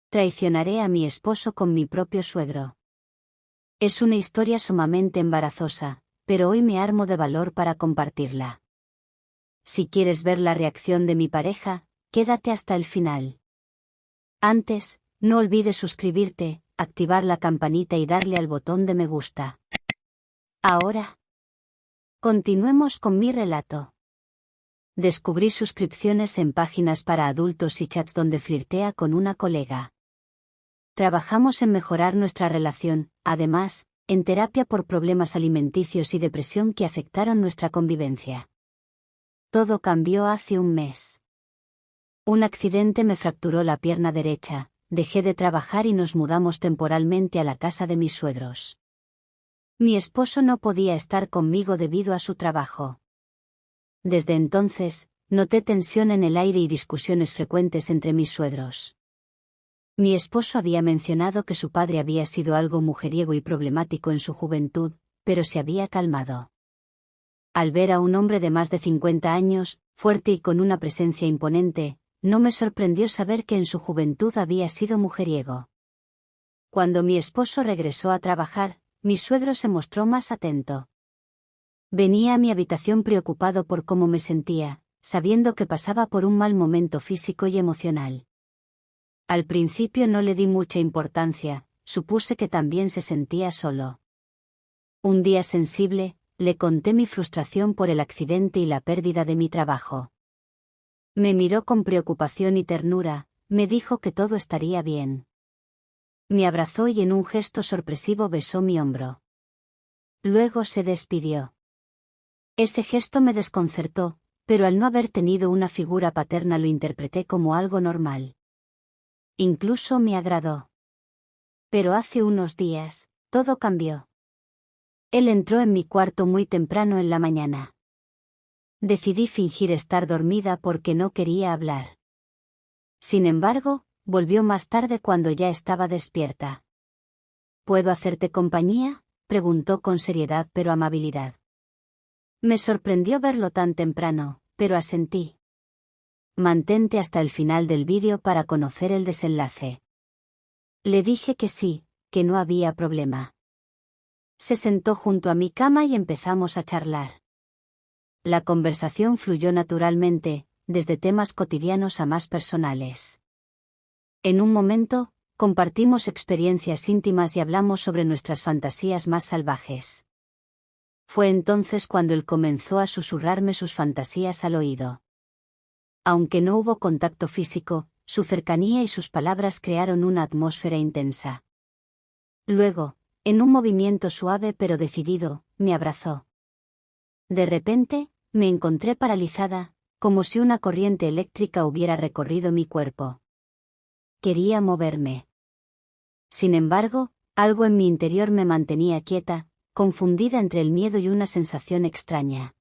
Traicionaré a mi esposo con mi propio suegro. Es una historia sumamente embarazosa, pero hoy me armo de valor para compartirla. Si quieres ver la reacción de mi pareja, quédate hasta el final. Antes, no olvides suscribirte, activar la campanita y darle al botón de me gusta. Ahora, continuemos con mi relato. Descubrí suscripciones en páginas para adultos y chats donde flirtea con una colega. Trabajamos en mejorar nuestra relación, además, en terapia por problemas alimenticios y depresión que afectaron nuestra convivencia. Todo cambió hace un mes. Un accidente me fracturó la pierna derecha, dejé de trabajar y nos mudamos temporalmente a la casa de mis suegros. Mi esposo no podía estar conmigo debido a su trabajo. Desde entonces, noté tensión en el aire y discusiones frecuentes entre mis suegros. Mi esposo había mencionado que su padre había sido algo mujeriego y problemático en su juventud, pero se había calmado. Al ver a un hombre de más de 50 años, fuerte y con una presencia imponente, no me sorprendió saber que en su juventud había sido mujeriego. Cuando mi esposo regresó a trabajar, mi suegro se mostró más atento. Venía a mi habitación preocupado por cómo me sentía, sabiendo que pasaba por un mal momento físico y emocional. Al principio no le di mucha importancia, supuse que también se sentía solo. Un día sensible, le conté mi frustración por el accidente y la pérdida de mi trabajo. Me miró con preocupación y ternura, me dijo que todo estaría bien. Me abrazó y en un gesto sorpresivo besó mi hombro. Luego se despidió. Ese gesto me desconcertó, pero al no haber tenido una figura paterna lo interpreté como algo normal. Incluso me agradó. Pero hace unos días, todo cambió. Él entró en mi cuarto muy temprano en la mañana. Decidí fingir estar dormida porque no quería hablar. Sin embargo, volvió más tarde cuando ya estaba despierta. ¿Puedo hacerte compañía?, preguntó con seriedad pero amabilidad. Me sorprendió verlo tan temprano, pero asentí. Mantente hasta el final del vídeo para conocer el desenlace. Le dije que sí, que no había problema. Se sentó junto a mi cama y empezamos a charlar. La conversación fluyó naturalmente, desde temas cotidianos a más personales. En un momento, compartimos experiencias íntimas y hablamos sobre nuestras fantasías más salvajes. Fue entonces cuando él comenzó a susurrarme sus fantasías al oído. Aunque no hubo contacto físico, su cercanía y sus palabras crearon una atmósfera intensa. Luego, en un movimiento suave pero decidido, me abrazó. De repente, me encontré paralizada, como si una corriente eléctrica hubiera recorrido mi cuerpo. Quería moverme. Sin embargo, algo en mi interior me mantenía quieta, confundida entre el miedo y una sensación extraña.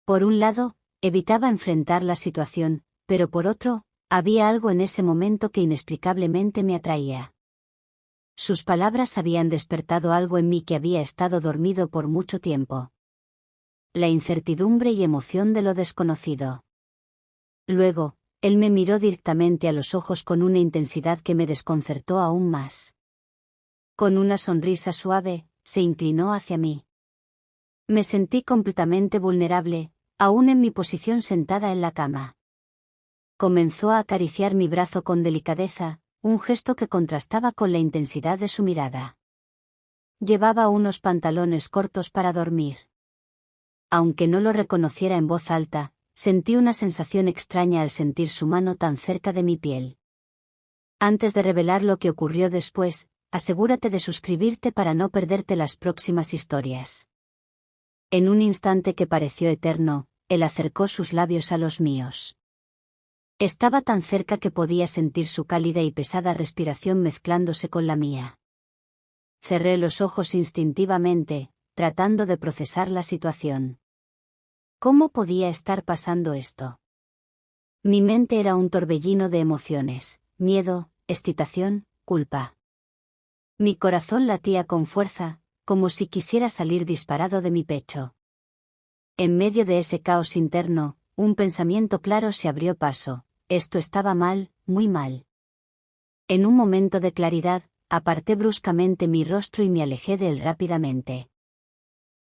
Por un lado, evitaba enfrentar la situación, pero por otro, había algo en ese momento que inexplicablemente me atraía. Sus palabras habían despertado algo en mí que había estado dormido por mucho tiempo. La incertidumbre y emoción de lo desconocido. Luego, él me miró directamente a los ojos con una intensidad que me desconcertó aún más. Con una sonrisa suave, se inclinó hacia mí. Me sentí completamente vulnerable, aún en mi posición sentada en la cama. Comenzó a acariciar mi brazo con delicadeza, un gesto que contrastaba con la intensidad de su mirada. Llevaba unos pantalones cortos para dormir. Aunque no lo reconociera en voz alta, sentí una sensación extraña al sentir su mano tan cerca de mi piel. Antes de revelar lo que ocurrió después, asegúrate de suscribirte para no perderte las próximas historias. En un instante que pareció eterno, él acercó sus labios a los míos. Estaba tan cerca que podía sentir su cálida y pesada respiración mezclándose con la mía. Cerré los ojos instintivamente, tratando de procesar la situación. ¿Cómo podía estar pasando esto? Mi mente era un torbellino de emociones, miedo, excitación, culpa. Mi corazón latía con fuerza, como si quisiera salir disparado de mi pecho. En medio de ese caos interno, un pensamiento claro se abrió paso: esto estaba mal, muy mal. En un momento de claridad, aparté bruscamente mi rostro y me alejé de él rápidamente.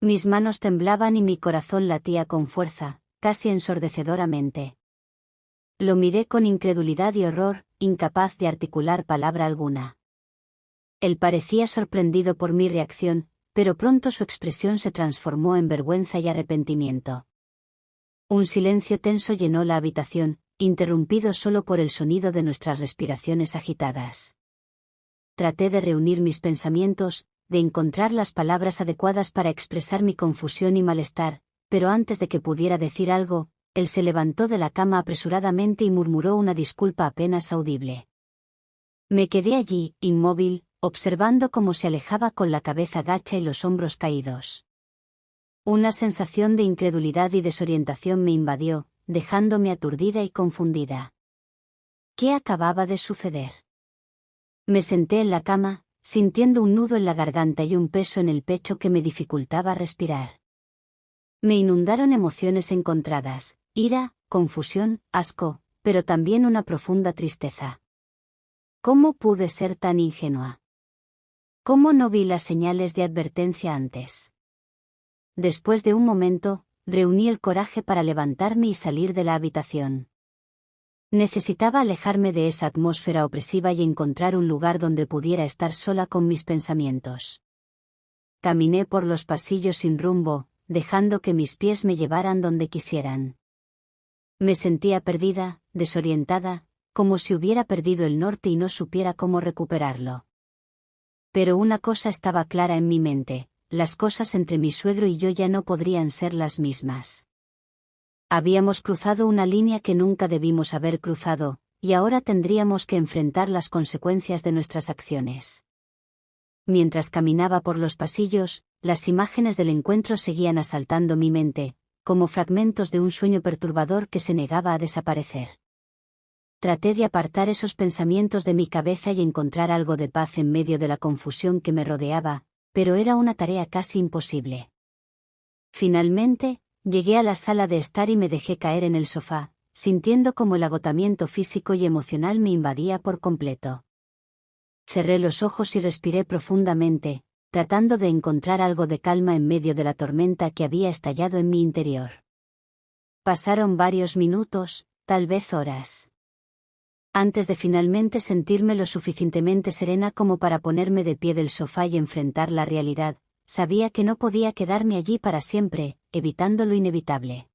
Mis manos temblaban y mi corazón latía con fuerza, casi ensordecedoramente. Lo miré con incredulidad y horror, incapaz de articular palabra alguna. Él parecía sorprendido por mi reacción, pero pronto su expresión se transformó en vergüenza y arrepentimiento. Un silencio tenso llenó la habitación, interrumpido solo por el sonido de nuestras respiraciones agitadas. Traté de reunir mis pensamientos, de encontrar las palabras adecuadas para expresar mi confusión y malestar, pero antes de que pudiera decir algo, él se levantó de la cama apresuradamente y murmuró una disculpa apenas audible. Me quedé allí, inmóvil, observando cómo se alejaba con la cabeza gacha y los hombros caídos. Una sensación de incredulidad y desorientación me invadió, dejándome aturdida y confundida. ¿Qué acababa de suceder? Me senté en la cama, sintiendo un nudo en la garganta y un peso en el pecho que me dificultaba respirar. Me inundaron emociones encontradas, ira, confusión, asco, pero también una profunda tristeza. ¿Cómo pude ser tan ingenua? ¿Cómo no vi las señales de advertencia antes? Después de un momento, reuní el coraje para levantarme y salir de la habitación. Necesitaba alejarme de esa atmósfera opresiva y encontrar un lugar donde pudiera estar sola con mis pensamientos. Caminé por los pasillos sin rumbo, dejando que mis pies me llevaran donde quisieran. Me sentía perdida, desorientada, como si hubiera perdido el norte y no supiera cómo recuperarlo. Pero una cosa estaba clara en mi mente: las cosas entre mi suegro y yo ya no podrían ser las mismas. Habíamos cruzado una línea que nunca debimos haber cruzado, y ahora tendríamos que enfrentar las consecuencias de nuestras acciones. Mientras caminaba por los pasillos, las imágenes del encuentro seguían asaltando mi mente, como fragmentos de un sueño perturbador que se negaba a desaparecer. Traté de apartar esos pensamientos de mi cabeza y encontrar algo de paz en medio de la confusión que me rodeaba, pero era una tarea casi imposible. Finalmente, llegué a la sala de estar y me dejé caer en el sofá, sintiendo como el agotamiento físico y emocional me invadía por completo. Cerré los ojos y respiré profundamente, tratando de encontrar algo de calma en medio de la tormenta que había estallado en mi interior. Pasaron varios minutos, tal vez horas. Antes de finalmente sentirme lo suficientemente serena como para ponerme de pie del sofá y enfrentar la realidad, sabía que no podía quedarme allí para siempre, evitando lo inevitable.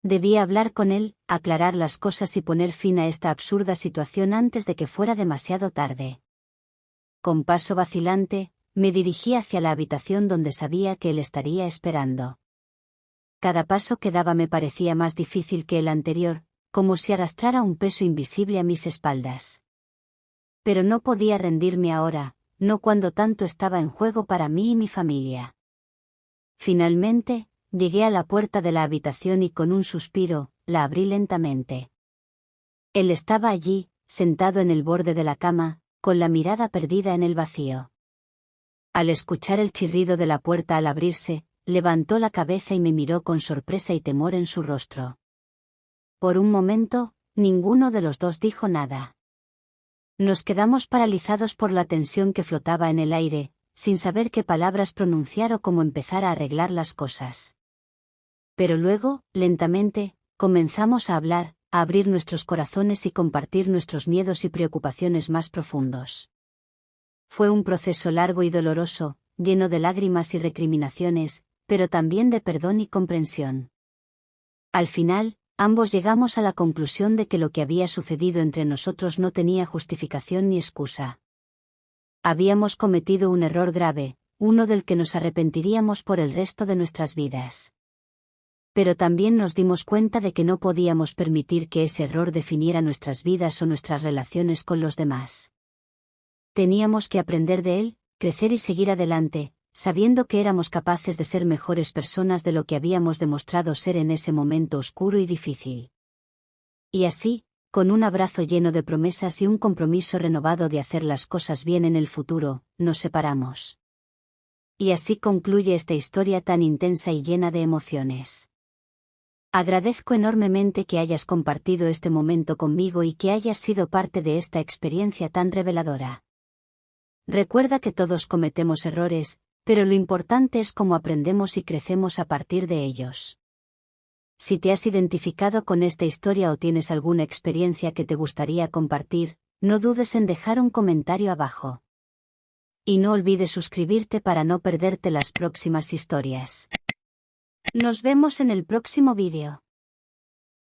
Debía hablar con él, aclarar las cosas y poner fin a esta absurda situación antes de que fuera demasiado tarde. Con paso vacilante, me dirigí hacia la habitación donde sabía que él estaría esperando. Cada paso que daba me parecía más difícil que el anterior, como si arrastrara un peso invisible a mis espaldas. Pero no podía rendirme ahora, no cuando tanto estaba en juego para mí y mi familia. Finalmente, llegué a la puerta de la habitación y con un suspiro, la abrí lentamente. Él estaba allí, sentado en el borde de la cama, con la mirada perdida en el vacío. Al escuchar el chirrido de la puerta al abrirse, levantó la cabeza y me miró con sorpresa y temor en su rostro. Por un momento, ninguno de los dos dijo nada. Nos quedamos paralizados por la tensión que flotaba en el aire, sin saber qué palabras pronunciar o cómo empezar a arreglar las cosas. Pero luego, lentamente, comenzamos a hablar, a abrir nuestros corazones y compartir nuestros miedos y preocupaciones más profundos. Fue un proceso largo y doloroso, lleno de lágrimas y recriminaciones, pero también de perdón y comprensión. Al final, ambos llegamos a la conclusión de que lo que había sucedido entre nosotros no tenía justificación ni excusa. Habíamos cometido un error grave, uno del que nos arrepentiríamos por el resto de nuestras vidas. Pero también nos dimos cuenta de que no podíamos permitir que ese error definiera nuestras vidas o nuestras relaciones con los demás. Teníamos que aprender de él, crecer y seguir adelante, sabiendo que éramos capaces de ser mejores personas de lo que habíamos demostrado ser en ese momento oscuro y difícil. Y así, con un abrazo lleno de promesas y un compromiso renovado de hacer las cosas bien en el futuro, nos separamos. Y así concluye esta historia tan intensa y llena de emociones. Agradezco enormemente que hayas compartido este momento conmigo y que hayas sido parte de esta experiencia tan reveladora. Recuerda que todos cometemos errores, pero lo importante es cómo aprendemos y crecemos a partir de ellos. Si te has identificado con esta historia o tienes alguna experiencia que te gustaría compartir, no dudes en dejar un comentario abajo. Y no olvides suscribirte para no perderte las próximas historias. Nos vemos en el próximo vídeo.